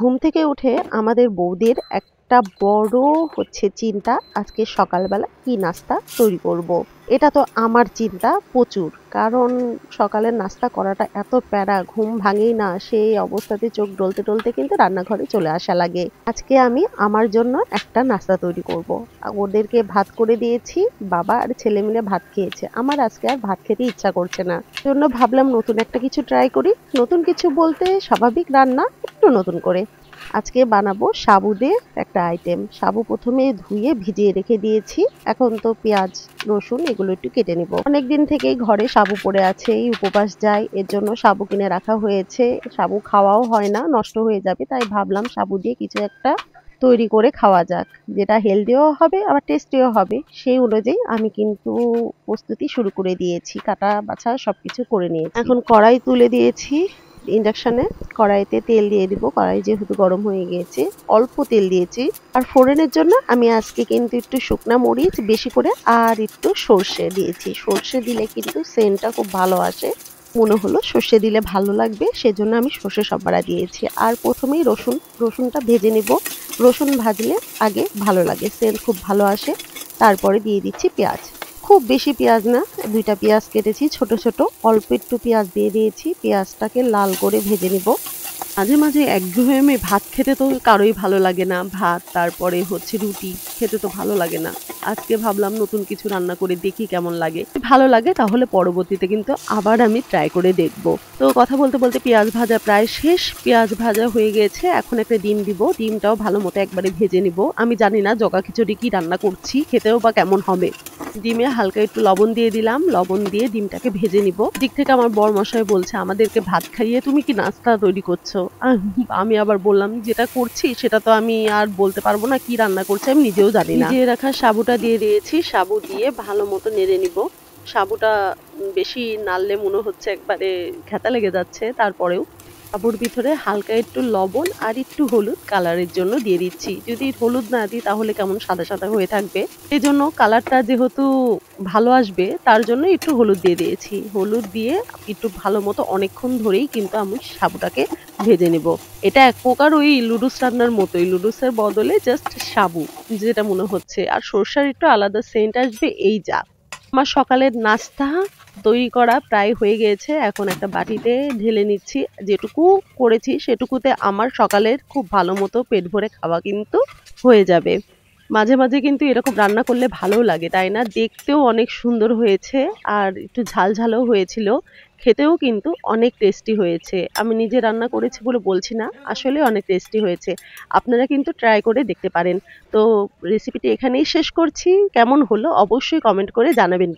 ঘুম থেকে উঠে আমাদের বৌদির একটা বড় চিন্তা, আজকে সকালবেলা কি নাস্তা তৈরি করব। এটা তো আমার চিন্তা প্রচুর, কারণ সকালের নাস্তা করাটা এত প্যারা, ঘুম ভাঙেই না, সেই অবস্থাতে চোখ ডলতে ডলতে কিন্তু রান্নাঘরে চলে আসা লাগে। আজকে আমি আমার জন্য একটা নাস্তা তৈরি করব। ওদেরকে ভাত করে দিয়েছি, বাবা আর ছেলে মিলে ভাত খেয়েছে। আমার আজকে আর ভাত খেতে ইচ্ছা করছে না, জন্য ভাবলাম নতুন একটা কিছু ট্রাই করি। নতুন কিছু বলতে স্বাভাবিক রান্না, একটু নতুন করে। আজকে বানাবো সাবু দিয়ে একটা আইটেম। সাবু প্রথমে ধুয়ে ভিজিয়ে রেখে দিয়েছি, এখন তো পেঁয়াজ রসুন এগুলো একটু কেটে নিব। অনেকদিন থেকেই ঘরে সাবু পড়ে আছে, এই উপবাস যায়, এর জন্য সাবু কিনে রাখা হয়েছে। সাবু খাওয়াও হয় না, নষ্ট হয়ে যাবে, তাই ভাবলাম সাবু দিয়ে কিছু একটা তৈরি করে খাওয়া যাক, যেটা হেলদিও হবে আবার টেস্টিও হবে। সেই অনুযায়ী আমি কিন্তু প্রস্তুতি শুরু করে দিয়েছি, কাটা বাছা সবকিছু করে নিয়েছি। এখন কড়াই তুলে দিয়েছি ইন্ডাকশনে। কড়াইতে তেল দিয়ে দিব, কড়াই যেহেতু গরম হয়ে গিয়েছে, অল্প তেল দিয়েছি। আর ফোড়নের জন্য আমি আজকে কিন্তু একটু শুকনা মরিচ বেশি করে আর একটু সর্ষে দিয়েছি। সর্ষে দিলে কিন্তু সেন্টটা খুব ভালো আসে, মনে হলো সর্ষে দিলে ভালো লাগবে, সেজন্য আমি সর্ষে সববারা দিয়েছি। আর প্রথমেই রসুনটা ভেজে নেব। রসুন ভাজলে আগে ভালো লাগে, সেন্ট খুব ভালো আসে। তারপরে দিয়ে দিচ্ছি পেঁয়াজ, খুব বেশি পেঁয়াজ না, 2টা পেঁয়াজ কেটেছি ছোট ছোট, অল্প একটু পেঁয়াজ দিয়ে দিয়েছি। পেঁয়াজটাকে লাল করে ভেজে নেব। মাঝে মাঝে একঘেয়েমি ভাত খেতে তো কারোই ভালো লাগে না, ভাত তারপরে রুটি খেতে তো ভালো লাগে না। আজকে ভাবলাম নতুন কিছু রান্না করে দেখি কেমন লাগে। ভালো লাগে তাহলে পরবর্তীতে কিন্তু আবার আমি ট্রাই করে দেখব। তো কথা বলতে বলতে পেঁয়াজ ভাজা প্রায় শেষ, পেঁয়াজ ভাজা হয়ে গেছে। এখন একটা ডিম দিব, ডিমটাও ভালো মতো একবারে ভেজে নিব। আমি জানি না জগা খিচুড়ি কি রান্না করছি, খেতেও বা কেমন হবে। ডিমে হালকা একটু লবণ দিয়ে দিলাম, লবণ দিয়ে ডিমটাকে ভেজে নিব। দিক থেকে আমার বর মশাই বলছে আমাদেরকে ভাত খাইয়ে তুমি কি নাস্তা তৈরি করছো। আমি আবার বললাম যেটা করছি সেটা তো আমি আর বলতে পারবো না, কি রান্না করছি আমি নিজেও জানি না। ভিজিয়ে রাখা সাবুটা দিয়ে দিয়েছি, সাবু দিয়ে ভালো মতো নেড়ে নিব। সাবুটা বেশি নাড়লে মনে হচ্ছে একবারে ঘ্যাতা লেগে যাচ্ছে, তারপরেও সাবুর ভিতরে হালকা একটু লবণ আর একটু হলুদ কালারের জন্য দিয়ে দিচ্ছি। যদি হলুদ না দিই তাহলে কেমন সাদা সাদা হয়ে থাকবে, এই জন্য কালারটা যেহেতু ভালো আসবে তার জন্য একটু হলুদ দিয়ে দিয়েছি। হলুদ দিয়ে একটু ভালো মতো অনেকক্ষণ ধরেই কিন্তু আমি সাবুটাকে ভেজে নেব। এটা এক প্রকার ওই লুডুস রান্নার মতোই, লুডুসের বদলে জাস্ট সাবু যেটা মনে হচ্ছে, আর সরষার একটু আলাদা সেন্ট আসবে। এই যা আমার সকালের নাস্তা তৈরি করা প্রায় হয়ে গেছে। এখন একটা বাটিতে ঢেলে নিচ্ছি। যেটুকু করেছি সেটুকুতে আমার সকালের খুব ভালো মতো পেট ভরে খাওয়া কিন্তু হয়ে যাবে। মাঝে মাঝে কিন্তু এরকম রান্না করলে ভালো লাগে, তাই না? দেখতেও অনেক সুন্দর হয়েছে, আর একটু ঝাল ঝালও হয়েছিল, খেতেও কিন্তু অনেক টেস্টি হয়েছে। আমি নিজে রান্না করেছি বলে বলছি না, আসলে অনেক টেস্টি হয়েছে। আপনারা কিন্তু ট্রাই করে দেখতে পারেন। তো রেসিপিটি এখানেই শেষ করছি। কেমন হলো অবশ্যই কমেন্ট করে জানাবেন।